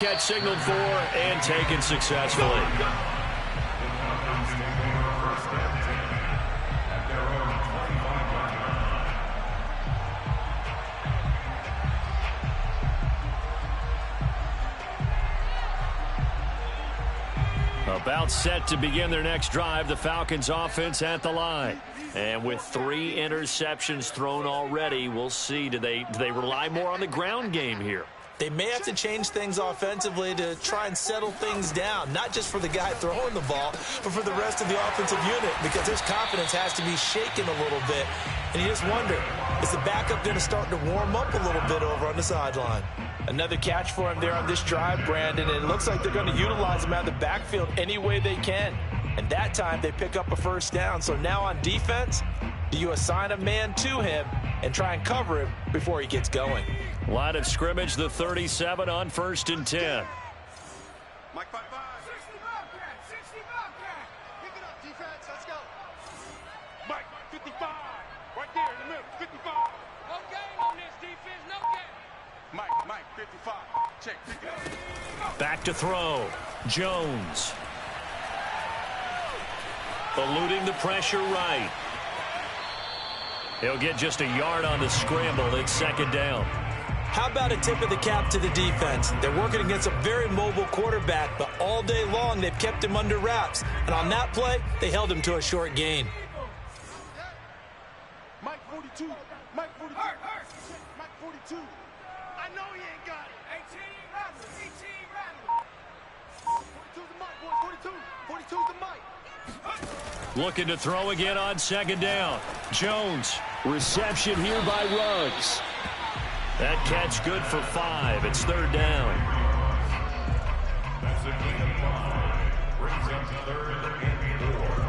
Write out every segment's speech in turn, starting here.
Catch signaled for and taken successfully. About set to begin their next drive, the Falcons offense at the line. And with 3 interceptions thrown already, we'll see, do they rely more on the ground game here? They may have to change things offensively to try and settle things down, not just for the guy throwing the ball, but for the rest of the offensive unit, because his confidence has to be shaken a little bit. And you just wonder, is the backup going to start to warm up a little bit over on the sideline? Another catch for him there on this drive, Brandon, and it looks like they're going to utilize him out of the backfield any way they can. And that time they pick up a first down. So now on defense, do you assign a man to him and try and cover him before he gets going? Line of scrimmage, the 37 on 1st and 10. Mike 5-5. 60 Bobcat, 60 Bobcat. Pick it up, defense. Let's go. Mike 55. Right there in the middle. 55. No game on this defense. No game. Mike 55. Check. Pick it up. Back to throw. Jones. Eluding the pressure right. He'll get just a yard on the scramble. It's 2nd down. How about a tip of the cap to the defense? They're working against a very mobile quarterback, but all day long they've kept him under wraps. And on that play, they held him to a short gain. Mike 42. Mike 42. Mike 42. I know he ain't got it. 18 rattle. 18 rattle. 42's the Mike, boys. 42. 42's the Mike. Looking to throw again on 2nd down. Jones. Reception here by Ruggs. That catch good for 5. It's 3rd down. That's a gain of 5. Brings up 3rd and 4.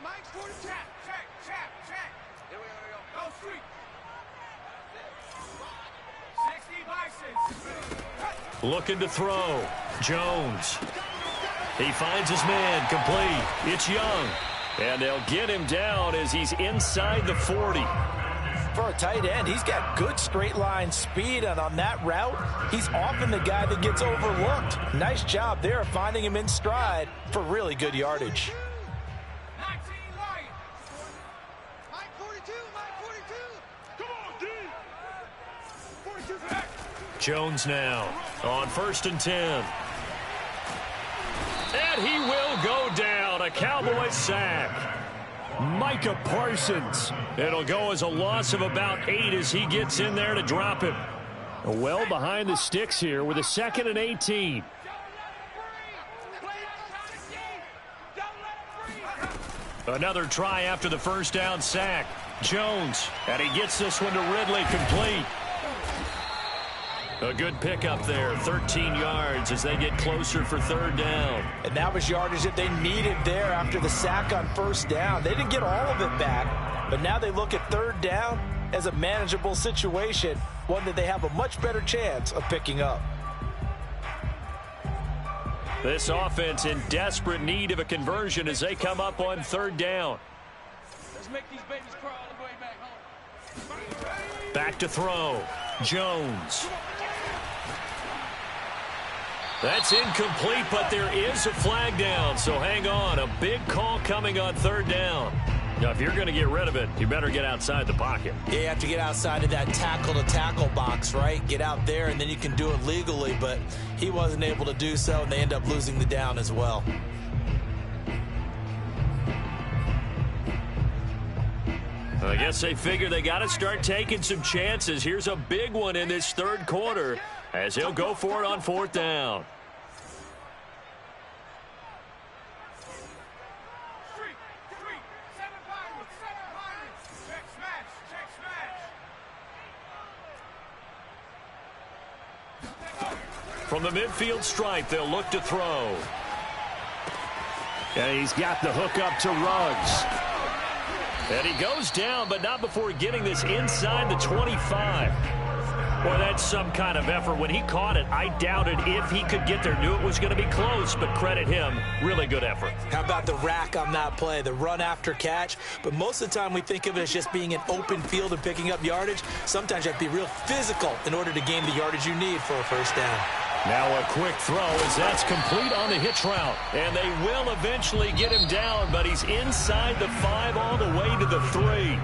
Mike's 40. Check. Here we go. Go street. 60 Bisons. Looking to throw. Jones. He finds his man. Complete. It's Young. And they'll get him down as he's inside the 40. For a tight end, he's got good straight line speed, and on that route, he's often the guy that gets overlooked. Nice job there finding him in stride for really good yardage. 19 Lions. Mike 42. Come on, D. 42's back. Jones now on 1st and 10. And he will go down. A Cowboy sack. Micah Parsons. It'll go as a loss of about 8 as he gets in there to drop him. Well behind the sticks here with a 2nd and 18. Another try after the first down sack. Jones, and he gets this one to Ridley, complete. A good pickup there, 13 yards as they get closer for 3rd down. And that was yardage that they needed there after the sack on 1st down. They didn't get all of it back, but now they look at 3rd down as a manageable situation, one that they have a much better chance of picking up. This offense in desperate need of a conversion as they come up on 3rd down. Let's make these babies crawl all the way back home. Back to throw. Jones. That's incomplete, but there is a flag down, so hang on. A big call coming on 3rd down. Now, if you're going to get rid of it, you better get outside the pocket. Yeah, you have to get outside of that tackle-to-tackle box, right? Get out there, and then you can do it legally, but he wasn't able to do so, and they end up losing the down as well. I guess they figure they got to start taking some chances. Here's a big one in this 3rd quarter as he'll go for it on 4th down. From the midfield stripe, they'll look to throw. And he's got the hook up to Ruggs. And he goes down, but not before getting this inside the 25. Well, that's some kind of effort. When he caught it, I doubted if he could get there. Knew it was going to be close, but credit him. Really good effort. How about the rack on that play, the run after catch? But most of the time we think of it as just being an open field and picking up yardage. Sometimes you have to be real physical in order to gain the yardage you need for a first down. Now a quick throw as that's complete on the hitch route. And they will eventually get him down, but he's inside the 5 all the way to the 3.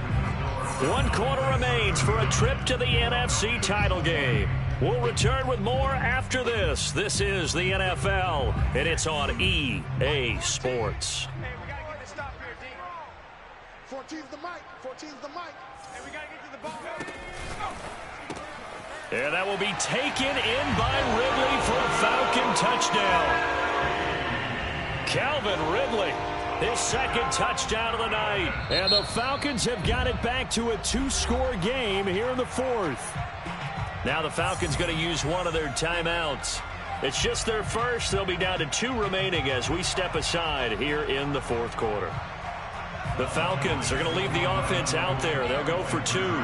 1 quarter remains for a trip to the NFC title game. We'll return with more after this. This is the NFL, and it's on EA Sports. Hey, we got to get this stop here, D. 14's the mic. 14's the mic. Hey, we got to get to the ball. And that will be taken in by Ridley for a Falcon touchdown. Calvin Ridley, his second touchdown of the night. And the Falcons have got it back to a 2-score game here in the 4th. Now the Falcons going to use one of their timeouts. It's just their first. They'll be down to 2 remaining as we step aside here in the 4th quarter. The Falcons are going to leave the offense out there. They'll go for 2.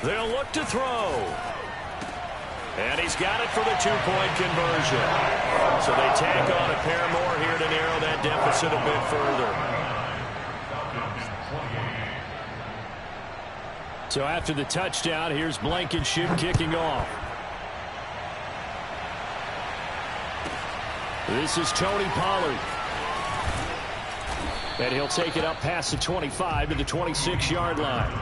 They'll look to throw. And he's got it for the 2-point conversion. So they tack on a pair more here to narrow that deficit a bit further. So after the touchdown, here's Blankenship kicking off. This is Tony Pollard. And he'll take it up past the 25 to the 26-yard line.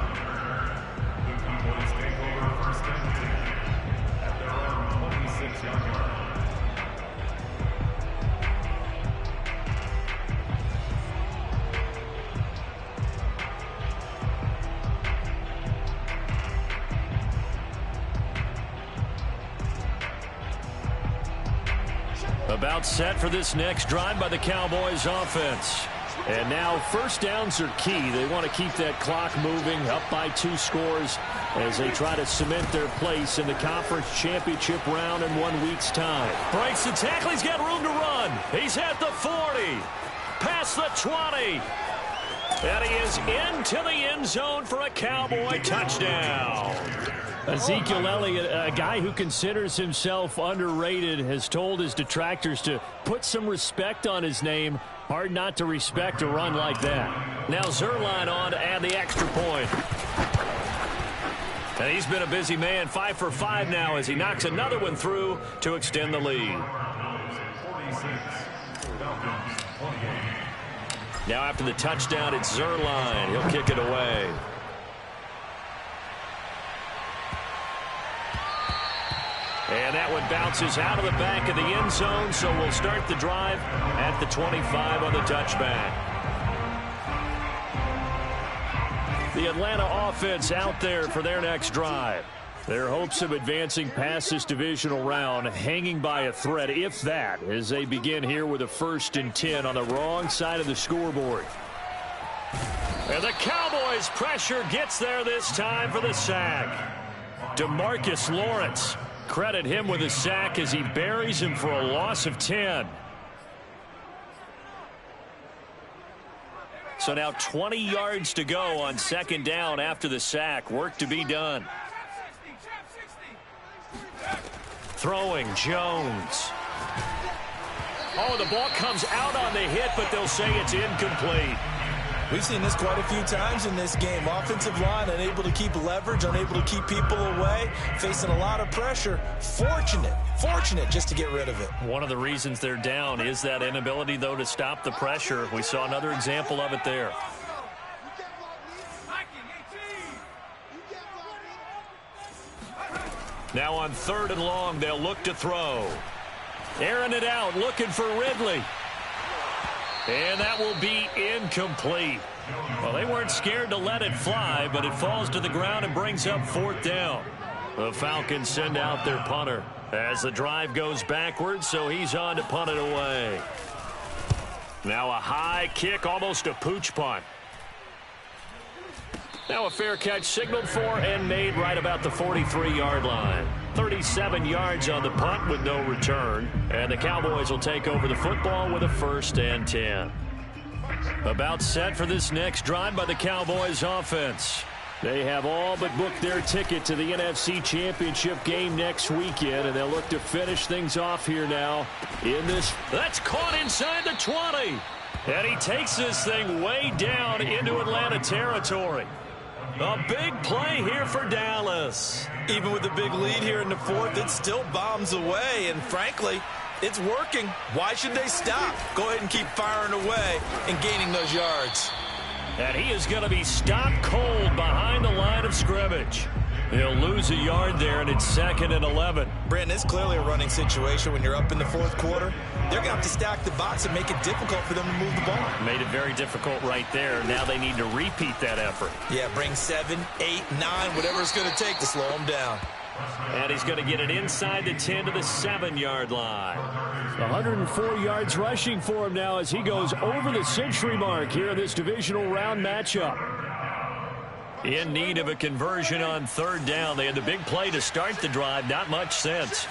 About set for this next drive by the Cowboys offense. And now first downs are key. They want to keep that clock moving, up by 2 scores as they try to cement their place in the conference championship round in 1 week's time. Breaks the tackle. He's got room to run. He's at the 40. Past the 20. And he is into the end zone for a Cowboy touchdown. Ezekiel Elliott, a guy who considers himself underrated, has told his detractors to put some respect on his name. Hard not to respect a run like that. Now Zerline on to add the extra point. And he's been a busy man, 5 for 5 now as he knocks another one through to extend the lead. Now after the touchdown, it's Zerline. He'll kick it away. And that one bounces out of the back of the end zone, so we'll start the drive at the 25 on the touchback. The Atlanta offense out there for their next drive. Their hopes of advancing past this divisional round hanging by a thread, if that, as they begin here with a 1st and 10 on the wrong side of the scoreboard. And the Cowboys' pressure gets there this time for the sack. DeMarcus Lawrence. Credit him with a sack as he buries him for a loss of 10. So now 20 yards to go on 2nd down after the sack. Work to be done. Throwing Jones. Oh, the ball comes out on the hit, but they'll say it's incomplete. We've seen this quite a few times in this game. Offensive line unable to keep leverage, unable to keep people away, facing a lot of pressure. Fortunate just to get rid of it. One of the reasons they're down is that inability, though, to stop the pressure. We saw another example of it there. Now on 3rd and long, they'll look to throw. Airing it out, looking for Ridley. And that will be incomplete. Well, they weren't scared to let it fly, but it falls to the ground and brings up 4th down. The Falcons send out their punter as the drive goes backwards, so he's on to punt it away. Now a high kick, almost a pooch punt. Now a fair catch signaled for and made right about the 43-yard line. 37 yards on the punt with no return. And the Cowboys will take over the football with a 1st and 10. About set for this next drive by the Cowboys offense. They have all but booked their ticket to the NFC Championship game next weekend, and they'll look to finish things off here now in this. That's caught inside the 20. And he takes this thing way down into Atlanta territory. A big play here for Dallas. Even with the big lead here in the fourth, it still bombs away, and frankly, it's working. Why should they stop? Go ahead and keep firing away and gaining those yards. And he is going to be stopped cold behind the line of scrimmage. He'll lose a yard there, and it's 2nd and 11. Brandon, it's clearly a running situation when you're up in the fourth quarter. They're going to have to stack the box and make it difficult for them to move the ball. Made it very difficult right there. Now they need to repeat that effort. Yeah, bring 7, 8, 9, whatever it's going to take to slow them down. And he's going to get it inside the 10 to the 7-yard line. 104 yards rushing for him now as he goes over the century mark here in this divisional round matchup. In need of a conversion on 3rd down. They had the big play to start the drive. Not much sense.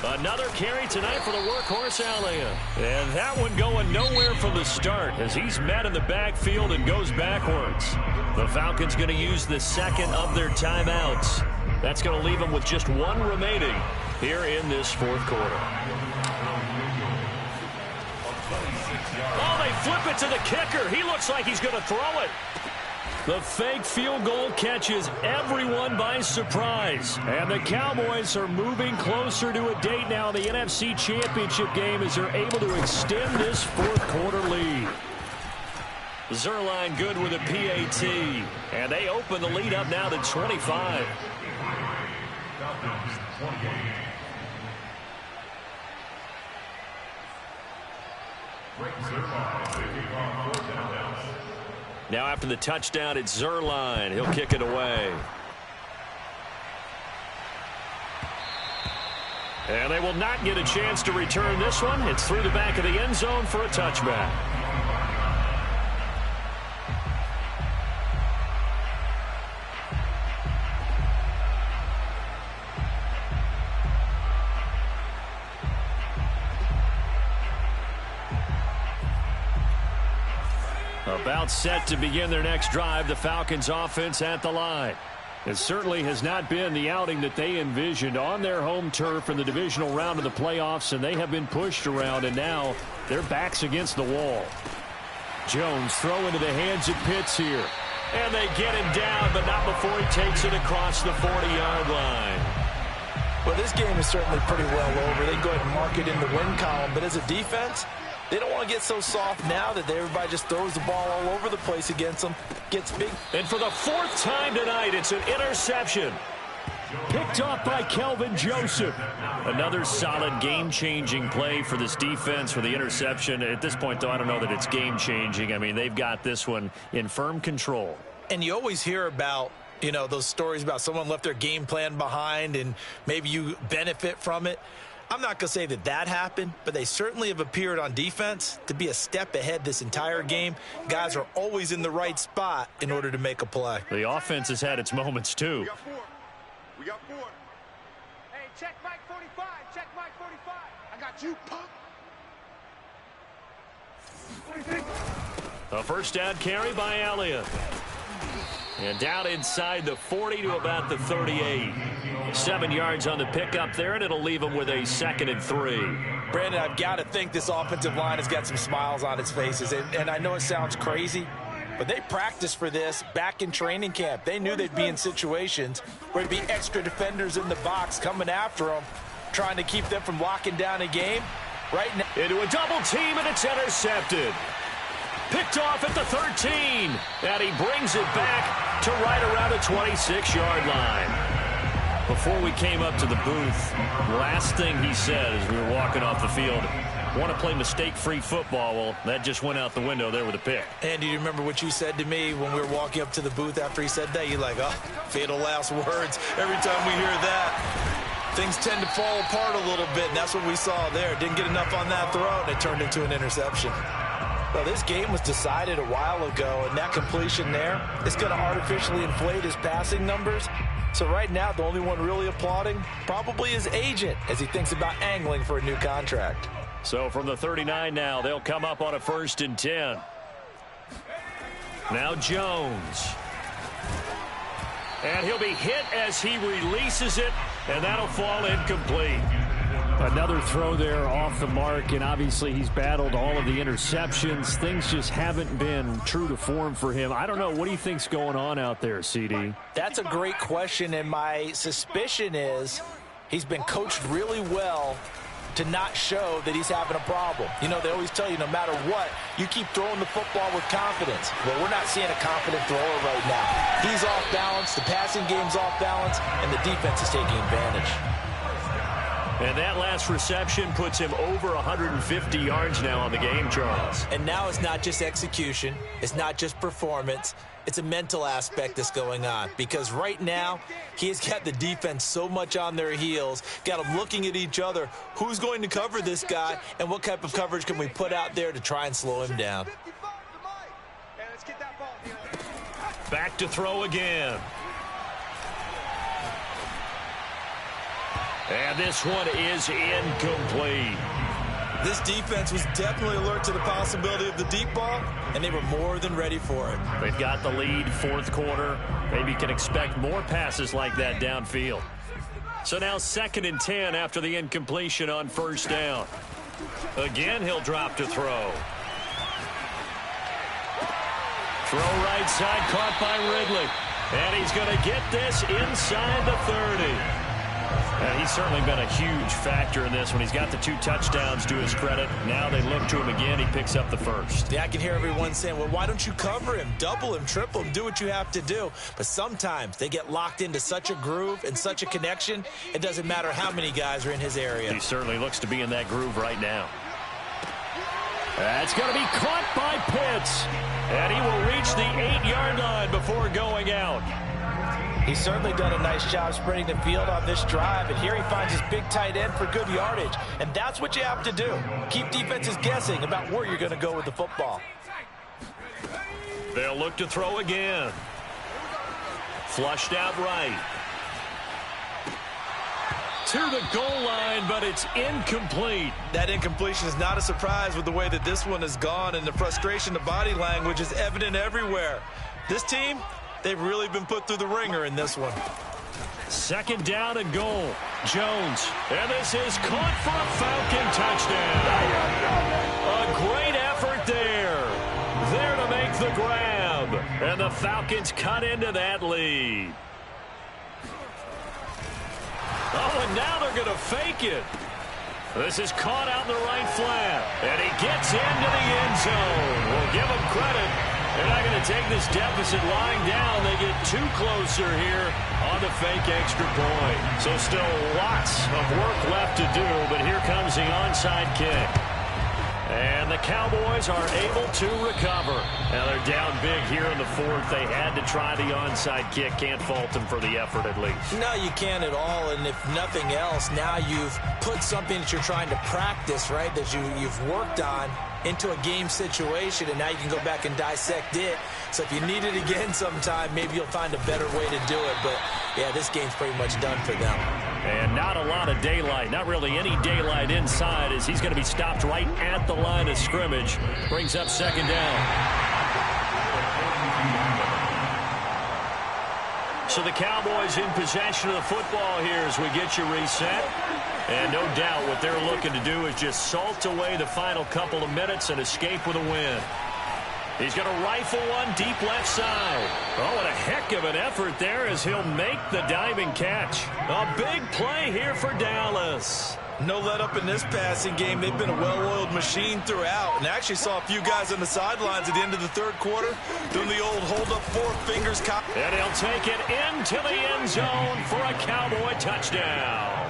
Another carry tonight for the workhorse Elliott. And that one going nowhere from the start as he's met in the backfield and goes backwards. The Falcons going to use the 2nd of their timeouts. That's going to leave them with just 1 remaining here in this 4th quarter. Oh, they flip it to the kicker. He looks like he's going to throw it. The fake field goal catches everyone by surprise. And the Cowboys are moving closer to a date now in the NFC Championship game as they're able to extend this 4th quarter lead. Zerline good with a PAT. And they open the lead up now to 25. Now after the touchdown, it's Zerline. He'll kick it away. And they will not get a chance to return this one. It's through the back of the end zone for a touchback. About set to begin their next drive, the Falcons offense at the line. It certainly has not been the outing that they envisioned on their home turf in the divisional round of the playoffs, and they have been pushed around, and now their backs against the wall. Jones throw into the hands of Pitts here. And they get him down, but not before he takes it across the 40-yard line. Well, this game is certainly pretty well over. They go ahead and mark it in the win column, but as a defense, they don't want to get so soft now that everybody just throws the ball all over the place against them. Gets big. And for the 4th time tonight, it's an interception. Picked off by Kelvin Joseph. Another solid game-changing play for this defense for the interception. At this point, though, I don't know that it's game-changing. I mean, they've got this one in firm control. And you always hear about, you know, those stories about someone left their game plan behind and maybe you benefit from it. I'm not going to say that that happened, but they certainly have appeared on defense to be a step ahead this entire game. Guys are always in the right spot in order to make a play. The offense has had its moments, too. We got 4. We got 4. Hey, check Mike 45. Check Mike 45. I got you, punk. A first down carry by Elliott. And down inside the 40 to about the 38. 7 yards on the pickup there, and it'll leave them with a 2nd and 3. Brandon, I've got to think this offensive line has got some smiles on its faces. And I know it sounds crazy, but they practiced for this back in training camp. They knew they'd be in situations where there'd be extra defenders in the box coming after them, trying to keep them from locking down a game. Right now, into a double team, and it's intercepted. Picked off at the 13, and he brings it back to right around the 26-yard line. Before we came up to the booth, last thing he said as we were walking off the field, want to play mistake-free football. Well, that just went out the window there with a pick. And do you remember what you said to me when we were walking up to the booth after he said that? You're like, oh, fatal last words. Every time we hear that, things tend to fall apart a little bit, and that's what we saw there. Didn't get enough on that throw, and it turned into an interception. Well, this game was decided a while ago, and that completion there is going to artificially inflate his passing numbers. So right now, the only one really applauding probably his agent as he thinks about angling for a new contract. So from the 39 now, they'll come up on a 1st and 10. Now Jones. And he'll be hit as he releases it, and that'll fall incomplete. Another throw there off the mark, and obviously he's battled all of the interceptions. Things just haven't been true to form for him. I don't know. What do you think's going on out there, CD? That's a great question, and my suspicion is he's been coached really well to not show that he's having a problem. You know, they always tell you no matter what, you keep throwing the football with confidence. Well, we're not seeing a confident thrower right now. He's off balance, the passing game's off balance, and the defense is taking advantage. And that last reception puts him over 150 yards now on the game, Charles. And now it's not just execution. It's not just performance. It's a mental aspect that's going on. Because right now, he has got the defense so much on their heels, got them looking at each other. Who's going to cover this guy, and what type of coverage can we put out there to try and slow him down? Back to throw again. And this one is incomplete. This defense was definitely alert to the possibility of the deep ball, and they were more than ready for it. They've got the lead, 4th quarter. Maybe can expect more passes like that downfield. So now 2nd and 10 after the incompletion on 1st down. Again, he'll drop to throw. Throw right side, caught by Ridley. And he's going to get this inside the 30. And he's certainly been a huge factor in this when he's got the 2 touchdowns to his credit. Now they look to him again. He picks up the 1st. Yeah, I can hear everyone saying, well, why don't you cover him, double him, triple him, do what you have to do. But sometimes they get locked into such a groove and such a connection, it doesn't matter how many guys are in his area. He certainly looks to be in that groove right now. That's going to be caught by Pitts. And he will reach the 8-yard line before going out. He's certainly done a nice job spreading the field on this drive, and here he finds his big tight end for good yardage. And that's what you have to do. Keep defenses guessing about where you're going to go with the football. They'll look to throw again. Flushed out right. To the goal line, but it's incomplete. That incompletion is not a surprise with the way that this one has gone, and the frustration, the body language is evident everywhere. This team, they've really been put through the ringer in this one. 2nd down and goal. Jones. And this is caught for a Falcon touchdown. A great effort there. There to make the grab. And the Falcons cut into that lead. Oh, and now they're going to fake it. This is caught out in the right flat. And he gets into the end zone. We'll give him credit. They're not going to take this deficit lying down. They get 2 closer here on the fake extra point. So still lots of work left to do, but here comes the onside kick. And the Cowboys are able to recover. Now they're down big here in the 4th. They had to try the onside kick. Can't fault them for the effort at least. No, you can't at all. And if nothing else, now you've put something that you're trying to practice, right, that you've worked on into a game situation, and now you can go back and dissect it. So if you need it again sometime, maybe you'll find a better way to do it. But, yeah, this game's pretty much done for them. And not a lot of daylight, not really any daylight inside, as he's going to be stopped right at the line of scrimmage. Brings up 2nd down. So the Cowboys in possession of the football here as we get you reset. And no doubt what they're looking to do is just salt away the final couple of minutes and escape with a win. He's going to rifle one deep left side. Oh, what a heck of an effort there as he'll make the diving catch. A big play here for Dallas. No let up in this passing game. They've been a well-oiled machine throughout. And I actually saw a few guys on the sidelines at the end of the 3rd quarter doing the old hold-up 4 fingers. And he'll take it into the end zone for a Cowboy touchdown.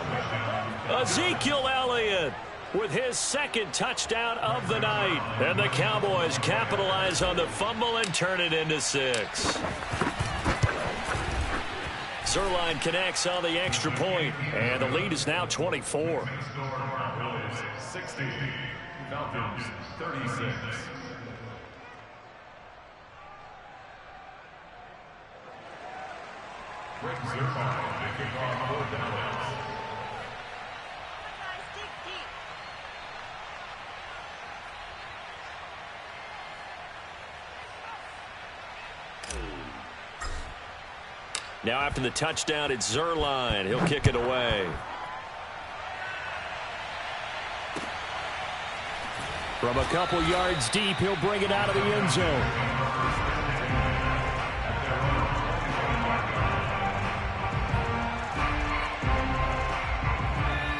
Ezekiel Elliott with his 2nd touchdown of the night. And the Cowboys capitalize on the fumble and turn it into 6. Zerline connects on the extra point, and the lead is now 24. 60, 36. Brings their line to kick off for Dallas. Now after the touchdown, it's Zerline. He'll kick it away. From a couple yards deep, he'll bring it out of the end zone.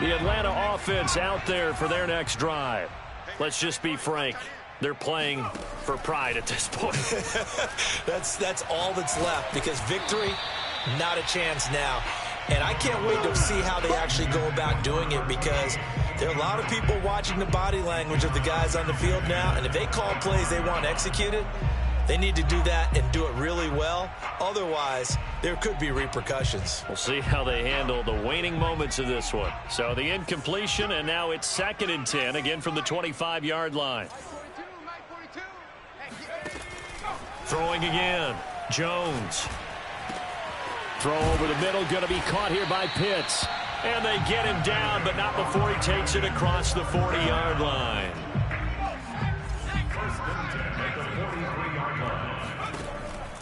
The Atlanta offense out there for their next drive. Let's just be frank. They're playing for pride at this point. That's all that's left, because victory, not a chance now. And I can't wait to see how they actually go about doing it, because there are a lot of people watching the body language of the guys on the field now, and if they call plays they want executed, they need to do that and do it really well. Otherwise, there could be repercussions. We'll see how they handle the waning moments of this one. So the incompletion, and now it's 2nd and 10, again from the 25-yard line. Throwing again. Jones. Throw over the middle, going to be caught here by Pitts. And they get him down, but not before he takes it across the 40-yard line.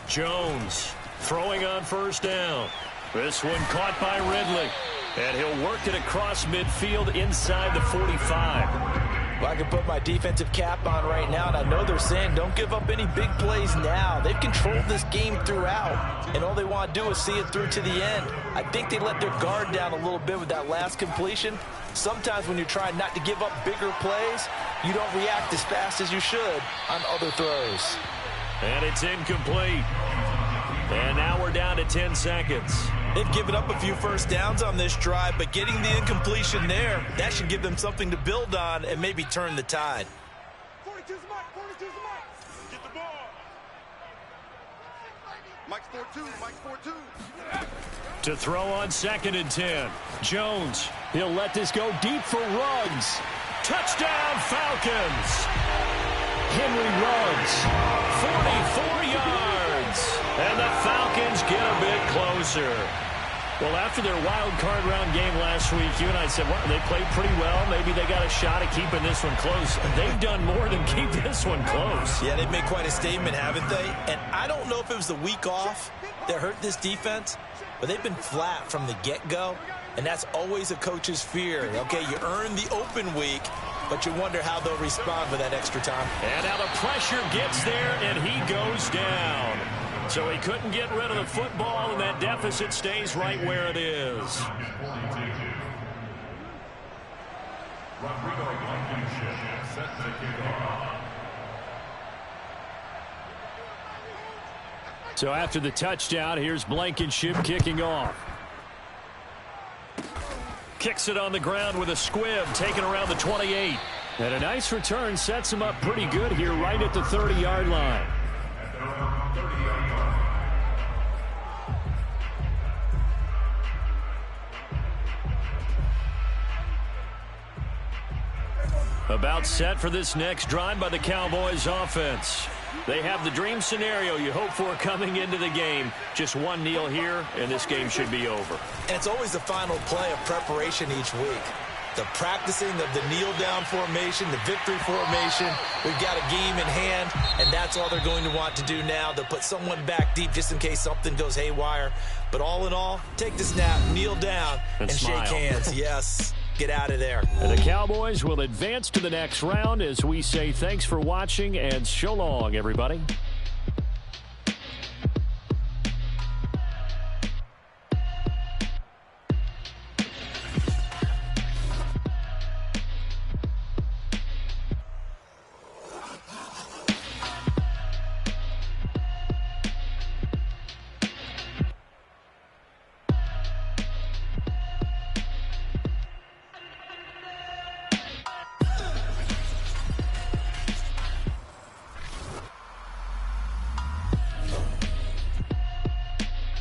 Jones throwing on 1st down. This one caught by Ridley. And he'll work it across midfield inside the 45. Well, I can put my defensive cap on right now, and I know they're saying don't give up any big plays now. They've controlled this game throughout, and all they want to do is see it through to the end. I think they let their guard down a little bit with that last completion. Sometimes when you're trying not to give up bigger plays, you don't react as fast as you should on other throws. And it's incomplete. And now we're down to 10 seconds. They've given up a few first downs on this drive, but getting the incompletion there, that should give them something to build on and maybe turn the tide. 42's the mic. 42's the mic. Get the ball. Mike's 4-2. Mike's 4-2. To throw on 2nd and 10. Jones. He'll let this go deep for Ruggs. Touchdown, Falcons. Henry Ruggs. 44 yards. And the Falcons get a bit closer. Well, after their wild card round game last week, you and I said, well, they played pretty well. Maybe they got a shot at keeping this one close. They've done more than keep this one close. Yeah, they've made quite a statement, haven't they? And I don't know if it was the week off that hurt this defense, but they've been flat from the get-go, and that's always a coach's fear. Okay, you earn the open week, but you wonder how they'll respond with that extra time. And now the pressure gets there, and he goes down. So he couldn't get rid of the football, and that deficit stays right where it is. Rodrigo Blankenship set to kick off. So after the touchdown, here's Blankenship kicking off. Kicks it on the ground with a squib, taken around the 28. And a nice return sets him up pretty good here right at the 30-yard line. About set for this next drive by the Cowboys offense. They have the dream scenario you hope for coming into the game. Just one kneel here, and this game should be over. And it's always the final play of preparation each week. The practicing of the kneel-down formation, the victory formation. We've got a game in hand, and that's all they're going to want to do now. They'll put someone back deep just in case something goes haywire. But all in all, take the snap, kneel down, and shake hands. Yes. Get out of there. And the Cowboys will advance to the next round as we say thanks for watching and so long, everybody.